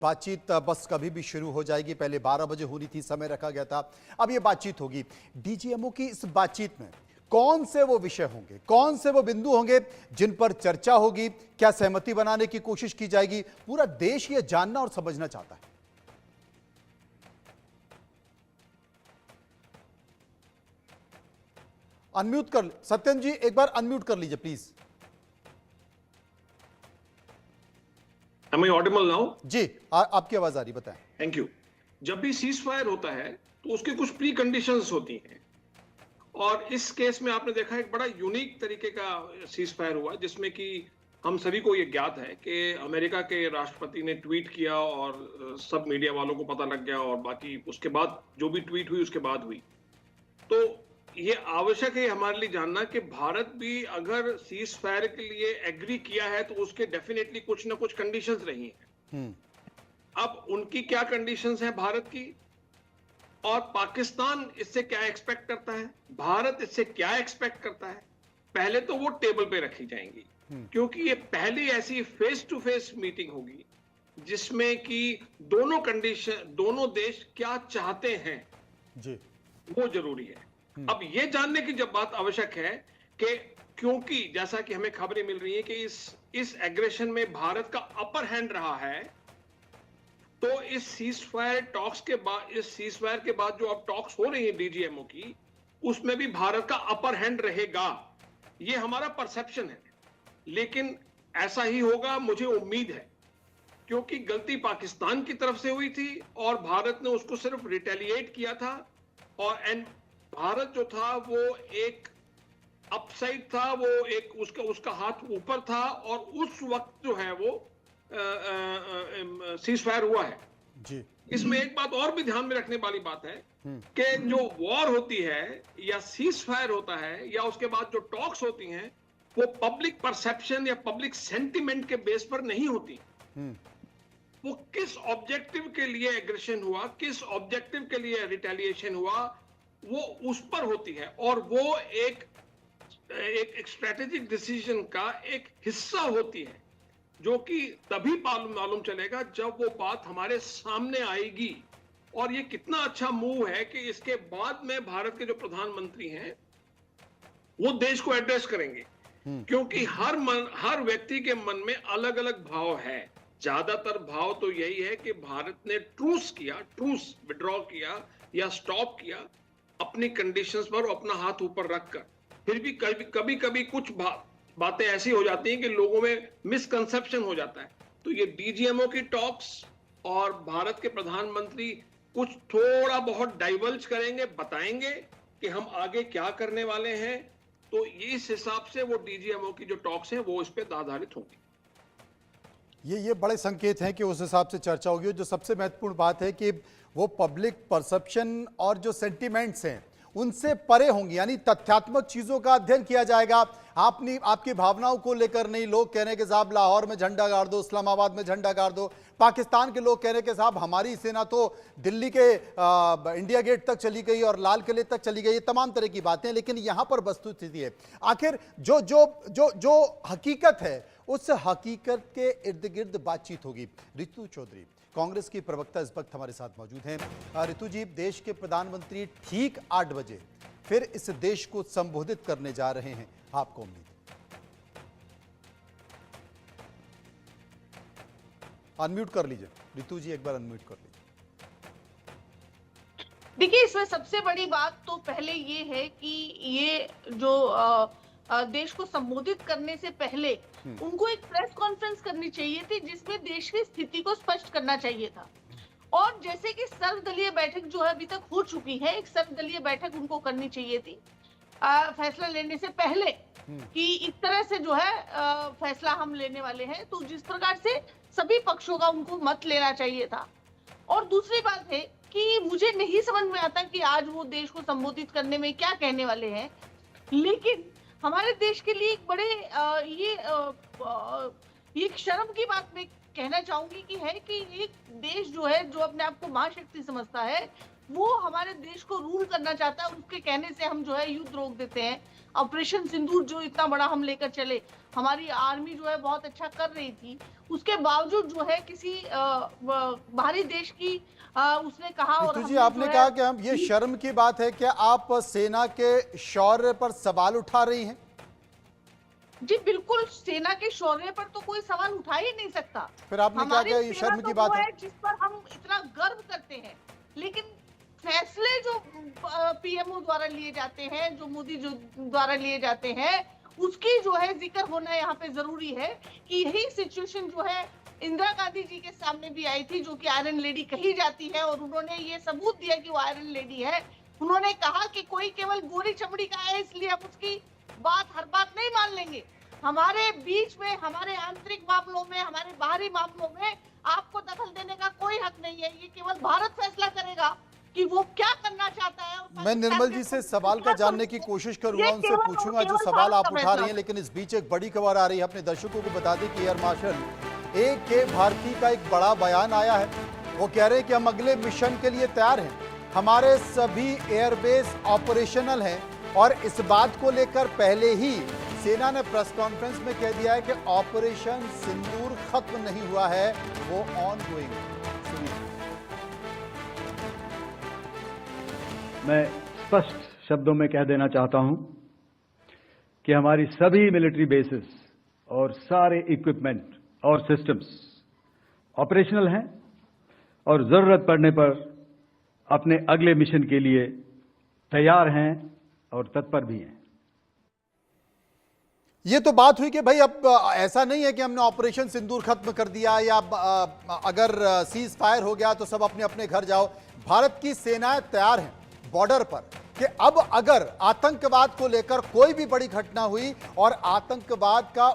बातचीत बस कभी भी शुरू हो जाएगी। पहले 12 बजे होनी थी, समय रखा गया था, अब ये बातचीत होगी। डीजीएमओ की इस बातचीत में कौन से वो विषय होंगे, कौन से वो बिंदु होंगे जिन पर चर्चा होगी, क्या सहमति बनाने की कोशिश की जाएगी, पूरा देश ये जानना और समझना चाहता है। अनम्यूट कर सत्यन जी, एक बार अनम्यूट कर लीजिए please. Am I audible now? जी आपकी आवाज आ रही, बताएं। Thank you. जब भी सीज फायर होता है तो उसके कुछ प्री कंडीशंस होती हैं, और इस केस में आपने देखा एक बड़ा यूनिक तरीके का सीज फायर हुआ, जिसमें कि हम सभी को ये ज्ञात है कि अमेरिका के राष्ट्रपति ने ट्वीट किया और सब मीडिया वालों को पता लग गया, और बाकी उसके बाद जो भी ट्वीट हुई उसके बाद हुई। तो ये आवश्यक है हमारे लिए जानना कि भारत भी अगर सीज फायर के लिए एग्री किया है तो उसके डेफिनेटली कुछ ना कुछ कंडीशंस रही हैं। अब उनकी क्या कंडीशंस हैं भारत की, और पाकिस्तान इससे क्या एक्सपेक्ट करता है, भारत इससे क्या एक्सपेक्ट करता है, पहले तो वो टेबल पे रखी जाएंगी, क्योंकि ये पहली ऐसी फेस टू फेस मीटिंग होगी जिसमें कि दोनों कंडीशन, दोनों देश क्या चाहते हैं जी, वो जरूरी है। अब ये जानने की जब बात आवश्यक है कि क्योंकि जैसा कि हमें खबरें मिल रही है कि इस एग्रेशन में भारत का अपर हैंड रहा है, तो इस सीज फायर टॉक्स के बाद, इस सीज फायर के बाद जो अब टॉक्स हो रही है डीजीएमओ की, उसमें भी भारत का अपर हैंड रहेगा। ये हमारा परसेप्शन है, लेकिन ऐसा ही होगा मुझे उम्मीद है, क्योंकि गलती पाकिस्तान की तरफ से हुई थी और भारत ने उसको सिर्फ रिटेलिएट किया था, और भारत जो था वो एक अपसाइड था, वो एक उसका हाथ ऊपर था, और उस वक्त जो है वो सीज फायर हुआ है जी। इसमें एक बात और भी ध्यान में रखने वाली बात है कि जो वॉर होती है या सीज फायर होता है या उसके बाद जो टॉक्स होती हैं, वो पब्लिक परसेप्शन या पब्लिक सेंटिमेंट के बेस पर नहीं होती। वो किस ऑब्जेक्टिव के लिए एग्रेशन हुआ, किस ऑब्जेक्टिव के लिए रिटेलिएशन हुआ, वो उस पर होती है, और वो एक स्ट्रेटेजिक डिसीजन का एक हिस्सा होती है, जो कि तभी मालूम चलेगा जब वो बात हमारे सामने आएगी। और ये कितना अच्छा मूव है कि इसके बाद में भारत के जो प्रधानमंत्री हैं वो देश को एड्रेस करेंगे, क्योंकि हर व्यक्ति के मन में अलग अलग भाव है। ज्यादातर भाव तो यही है कि भारत ने ट्रूस विड्रॉ किया या स्टॉप किया अपनी कंडीशंस पर, अपना हाथ ऊपर रखकर। फिर भी कभी कभी कुछ बातें ऐसी हो जाती हैं कि लोगों में मिसकंसेप्शन हो जाता है। तो ये डीजीएमओ की टॉक्स और भारत के प्रधानमंत्री कुछ थोड़ा बहुत डाइवर्ज करेंगे, बताएंगे कि हम आगे क्या करने वाले हैं, तो इस हिसाब से वो डीजीएमओ की जो टॉक्स हैं वो इस पे आधारित होंगी। ये बड़े संकेत हैं कि उस हिसाब से चर्चा होगी। जो सबसे महत्वपूर्ण बात है कि वो पब्लिक परसेप्शन और जो सेंटिमेंट्स हैं उनसे परे होंगी, यानी तथ्यात्मक चीजों का अध्ययन किया जाएगा। आपकी भावनाओं को लेकर नहीं। लोग कह रहे हैं कि साहब लाहौर में झंडा गाड़ दो, इस्लामाबाद में झंडा गाड़ दो। पाकिस्तान के लोग कह रहे हैं कि साहब हमारी सेना तो दिल्ली के इंडिया गेट तक चली गई और लाल किले तक चली गई। ये तमाम तरह की बातें, लेकिन यहां पर वस्तुस्थिति है आखिर जो जो जो जो हकीकत है, उस हकीकत के इर्द गिर्द बातचीत होगी। रितु चौधरी कांग्रेस की प्रवक्ता इस वक्त हमारे साथ मौजूद हैं। रितु जी, देश के प्रधानमंत्री ठीक 8 बजे फिर इस देश को संबोधित करने जा रहे हैं, आपको उम्मीद है? अनम्यूट कर लीजिए रितु जी, एक बार अनम्यूट कर लीजिए। देखिए, इसमें सबसे बड़ी बात तो पहले ये है कि ये जो देश को संबोधित करने से पहले उनको एक प्रेस कॉन्फ्रेंस करनी चाहिए थी, जिसमें देश की स्थिति को स्पष्ट करना चाहिए था। और जैसे कि सर्वदलीय बैठक जो है अभी तक हो चुकी है, एक सर्वदलीय बैठक उनको करनी चाहिए थी फैसला लेने से पहले कि इस तरह से जो है फैसला हम लेने वाले हैं, तो जिस प्रकार से सभी पक्षों का उनको मत लेना चाहिए था। और दूसरी बात है कि मुझे नहीं समझ में आता कि आज वो देश को संबोधित करने में क्या कहने वाले हैं, लेकिन हमारे देश के लिए एक बड़े ये एक शर्म की बात मैं कहना चाहूंगी कि है कि एक देश जो है, जो अपने आप को महाशक्ति समझता है, वो हमारे देश को रूल करना चाहता है। उसके कहने से हम जो है युद्ध रोक देते हैं। ऑपरेशन सिंदूर जो इतना बड़ा हम लेकर चले, हमारी आर्मी जो है बहुत अच्छा कर रही थी, उसके बावजूद जो है किसी बाहरी देश की उसने कहा, और नीतू जी, हमने आपने जो कहा है कि हम ये शर्म की बात है कि आप सेना के शौर्य पर सवाल उठा रही हैं। जी बिल्कुल, सेना के शौर्य पर तो कोई सवाल उठा ही नहीं सकता। फिर आपने क्या हमारी कहा ये सेना शर्म तो की वो बात है? जिस पर हम इतना गर्व करते हैं, लेकिन फैसले जो पीएमओ द्वारा लिए जाते हैं, जो मोदी जो द्वारा लिए जाते हैं, उसकी जो है जिक्र होना यहाँ पे जरूरी है कि यही सिचुएशन जो है इंदिरा गांधी जी के सामने भी आई थी, जो कि आयरन लेडी कही जाती है, और उन्होंने ये सबूत दिया कि वो आयरन लेडी है। उन्होंने कहा कि कोई केवल गोरी चमड़ी का है इसलिए हम उसकी हर बात नहीं मान लेंगे। हमारे बीच में, हमारे आंतरिक मामलों में, हमारे बाहरी मामलों में आपको दखल देने का कोई हक नहीं है। ये केवल भारत फैसला करेगा कि वो क्या करना चाहता है। मैं निर्मल जी से सवाल का जानने की कोशिश करूंगा, उनसे पूछूंगा जो सवाल आप उठा रही हैं, लेकिन इस बीच एक बड़ी खबर आ रही है। अपने दर्शकों को बता दें कि एयर मार्शल A.K. भारती का एक बड़ा बयान आया है। वो कह रहे हैं कि हम अगले मिशन के लिए तैयार हैं, हमारे सभी एयरबेस ऑपरेशनल हैं, और इस बात को लेकर पहले ही सेना ने प्रेस कॉन्फ्रेंस में कह दिया है कि ऑपरेशन सिंदूर खत्म नहीं हुआ है, वो ऑन गोइंग है। सुनिए। मैं स्पष्ट शब्दों में कह देना चाहता हूं कि हमारी सभी मिलिट्री बेसिस और सारे इक्विपमेंट और सिस्टम्स ऑपरेशनल हैं और जरूरत पड़ने पर अपने अगले मिशन के लिए तैयार हैं और तत्पर भी हैं। ये तो बात हुई कि भाई अब ऐसा नहीं है कि हमने ऑपरेशन सिंदूर खत्म कर दिया, या अगर सीज फायर हो गया तो सब अपने अपने घर जाओ। भारत की सेनाएं तैयार हैं बॉर्डर पर कि अब अगर आतंकवाद को लेकर कोई भी बड़ी घटना हुई और आतंकवाद का